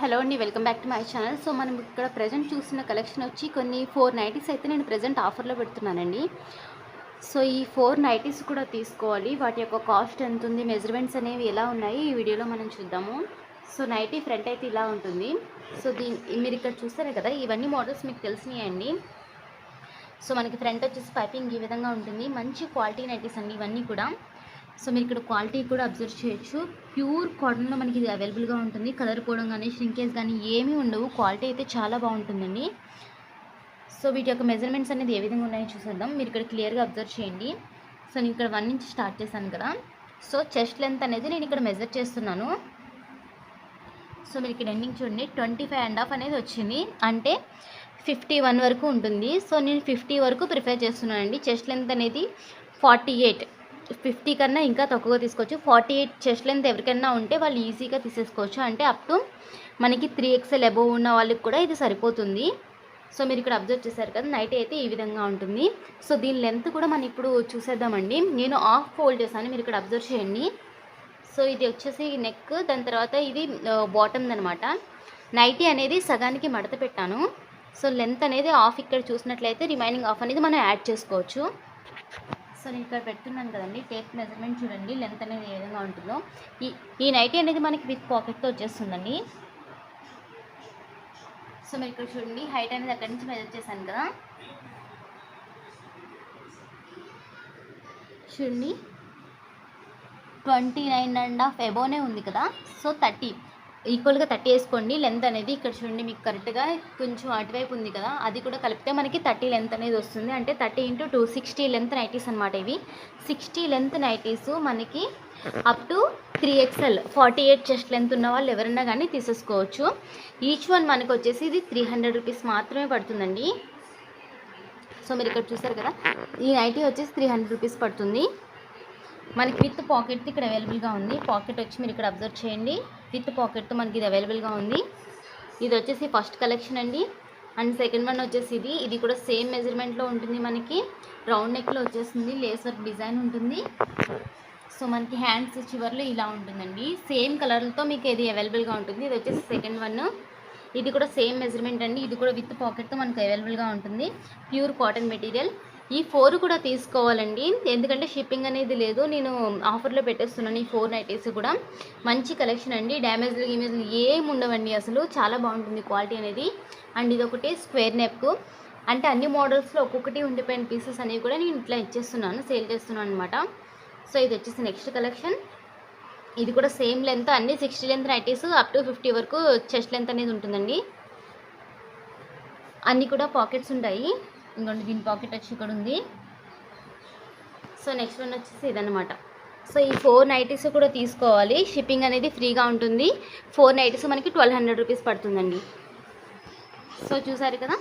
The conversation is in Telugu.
హలో అండి, welcome back to my channel. So మనం ఇక్కడ ప్రజెంట్ చూస్తున్న కలెక్షన్ వచ్చి కొన్ని 4 నైటీస్ అయితే నేను ప్రజెంట్ ఆఫర్లో పెడుతున్నానండి. సో ఈ 4 నైటీస్ కూడా తీసుకోవాలి. వాటి యొక్క కాస్ట్ ఎంత ఉంది, మెజర్మెంట్స్ అనేవి ఎలా ఉన్నాయి ఈ వీడియోలో మనం చూద్దాము. సో నైటీ ఫ్రంట్ అయితే ఇలా ఉంటుంది. సో మీరు ఇక్కడ చూస్తారు కదా, ఇవన్నీ మోడల్స్ మీకు తెలిసినాయండి. సో మనకి ఫ్రంట్ వచ్చేసి పైపింగ్ ఈ విధంగా ఉంటుంది. మంచి క్వాలిటీ నైటీస్ అండి ఇవన్నీ కూడా. సో మీరు ఇక్కడ క్వాలిటీ కూడా అబ్జర్వ్ చేయొచ్చు. ప్యూర్ కాటన్లో మనకి ఇది అవైలబుల్గా ఉంటుంది. కలర్ పోవడం కానీ ష్రింకేజ్ కానీ ఏమీ ఉండవు. క్వాలిటీ అయితే చాలా బాగుంటుందండి. సో వీటి యొక్క మెజర్మెంట్స్ అనేది ఏ విధంగా ఉన్నాయో చూసేద్దాం. మీరు ఇక్కడ క్లియర్గా అబ్జర్వ్ చేయండి. సో నేను ఇక్కడ 1 నుంచి స్టార్ట్ చేశాను కదా. సో చెస్ట్ లెంత్ అనేది నేను ఇక్కడ మెజర్ చేస్తున్నాను. సో మీరు ఇక్కడ ఎండింగ్ చూడండి, 25.5 అనేది వచ్చింది, అంటే 51 వరకు ఉంటుంది. సో నేను 50 వరకు ప్రిఫర్ చేస్తున్నానండి. చెస్ట్ లెంత్ అనేది 48, 50 కన్నా ఇంకా తక్కువగా తీసుకోవచ్చు. 48 చెస్ట్ లెంత్ ఎవరికైనా ఉంటే వాళ్ళు ఈజీగా తీసేసుకోవచ్చు. అంటే అప్ టు మనకి 3XL అబోవ్ ఉన్న వాళ్ళకి కూడా ఇది సరిపోతుంది. సో మీరు ఇక్కడ అబ్జర్వ్ చేశారు కదా, నైటీ అయితే ఈ విధంగా ఉంటుంది. సో దీని లెంత్ కూడా మనం ఇప్పుడు చూసేద్దామండి. నేను హాఫ్ ఫోల్డ్ చేశాను, మీరు ఇక్కడ అబ్జర్వ్ చేయండి. సో ఇది వచ్చేసి నెక్, దాని తర్వాత ఇది బాటమ్ అనమాట. నైటీ అనేది సగానికి మడత పెట్టాను. సో లెంత్ అనేది హాఫ్ ఇక్కడ చూసినట్లయితే రిమైనింగ్ హాఫ్ అనేది మనం యాడ్ చేసుకోవచ్చు. సో నేను ఇక్కడ పెడుతున్నాను కదండి, టేప్ మెజర్మెంట్ చూడండి, లెంత్ అనేది ఏ విధంగా ఉంటుందో. ఈ నైటీ అనేది మనకి విత్ పాకెట్తో వచ్చేస్తుందండి. సో మీరు ఇక్కడ చూడండి, హైట్ అనేది అక్కడి నుంచి మెజర్ చేశాను కదా, చూడండి 29.5 అబోనే ఉంది కదా. సో 30 ఈక్వల్గా 30 వేసుకోండి. లెంత్ అనేది ఇక్కడ చూడండి, మీకు కరెక్ట్గా కొంచెం అటువైపు ఉంది కదా, అది కూడా కలిపితే మనకి 30 లెంత్ అనేది వస్తుంది. అంటే 30 × 2 60 లెంత్ నైటీస్ అనమాట ఇవి. 60 లెంత్ నైటీస్ మనకి up to 3XL 48 chest length ఉన్న వాళ్ళు ఎవరైనా కానీ తీసేసుకోవచ్చు. ఈచ్ వన్ మనకు వచ్చేసి ఇది 300 రూపీస్ మాత్రమే పడుతుందండి. సో మీరు ఇక్కడ చూసారు కదా, ఈ నైటీ వచ్చేసి 300 రూపీస్ పడుతుంది. మనకి విత్ పాకెట్ ఇక్కడ అవైలబుల్గా ఉంది. పాకెట్ వచ్చి మీరు ఇక్కడ అబ్జర్వ్ చేయండి, విత్ పాకెట్తో మనకి ఇది అవైలబుల్గా ఉంది. ఇది వచ్చేసి ఫస్ట్ కలెక్షన్ అండి. అండ్ సెకండ్ వన్ వచ్చేసి ఇది కూడా సేమ్ మెజర్మెంట్లో ఉంటుంది. మనకి రౌండ్ నెక్లో వచ్చేస్తుంది, లేస్ వర్క్ డిజైన్ ఉంటుంది. సో మనకి హ్యాండ్స్ చివర్లో ఇలా ఉంటుందండి. సేమ్ కలర్లతో మీకు ఇది అవైలబుల్గా ఉంటుంది. ఇది వచ్చేసి సెకండ్ వన్. ఇది కూడా సేమ్ మెజర్మెంట్ అండి. ఇది కూడా విత్ పాకెట్తో మనకు అవైలబుల్గా ఉంటుంది. Pure cotton material. ఈ 4 కూడా తీసుకోవాలండి, ఎందుకంటే షిప్పింగ్ అనేది లేదు. నేను ఆఫర్లో పెట్టేస్తున్నాను ఈ 4 నైటీస్ కూడా. మంచి కలెక్షన్ అండి. డ్యామేజ్లు ఇమేజ్లు ఏమి ఉండవండి, అసలు చాలా బాగుంటుంది క్వాలిటీ అనేది. అండ్ ఇది ఒకటి స్క్వేర్ నెక్, అంటే అన్ని మోడల్స్లో ఒక్కొక్కటి ఉండిపోయిన పీసెస్ అనేవి కూడా నేను ఇట్లా ఇచ్చేస్తున్నాను, సేల్ చేస్తున్నాను అనమాట. సో ఇది వచ్చేసి నెక్స్ట్ కలెక్షన్. ఇది కూడా సేమ్ లెంత్, అన్ని 60 లెంత్ నైటీస్ అప్ టు 50 వరకు చెస్ట్ లెంత్ అనేది ఉంటుందండి. అన్నీ కూడా పాకెట్స్ ఉంటాయి. ఇంకోండి దీని పాకెట్ వచ్చి ఇక్కడ ఉంది. సో నెక్స్ట్ వన్ వచ్చేసి ఇదనమాట. సో ఈ 4 నైటీస్ కూడా తీసుకోవాలి. షిప్పింగ్ అనేది ఫ్రీగా ఉంటుంది. 4 నైటీస్ మనకి 1200 రూపీస్ పడుతుందండి. సో చూసారు కదా.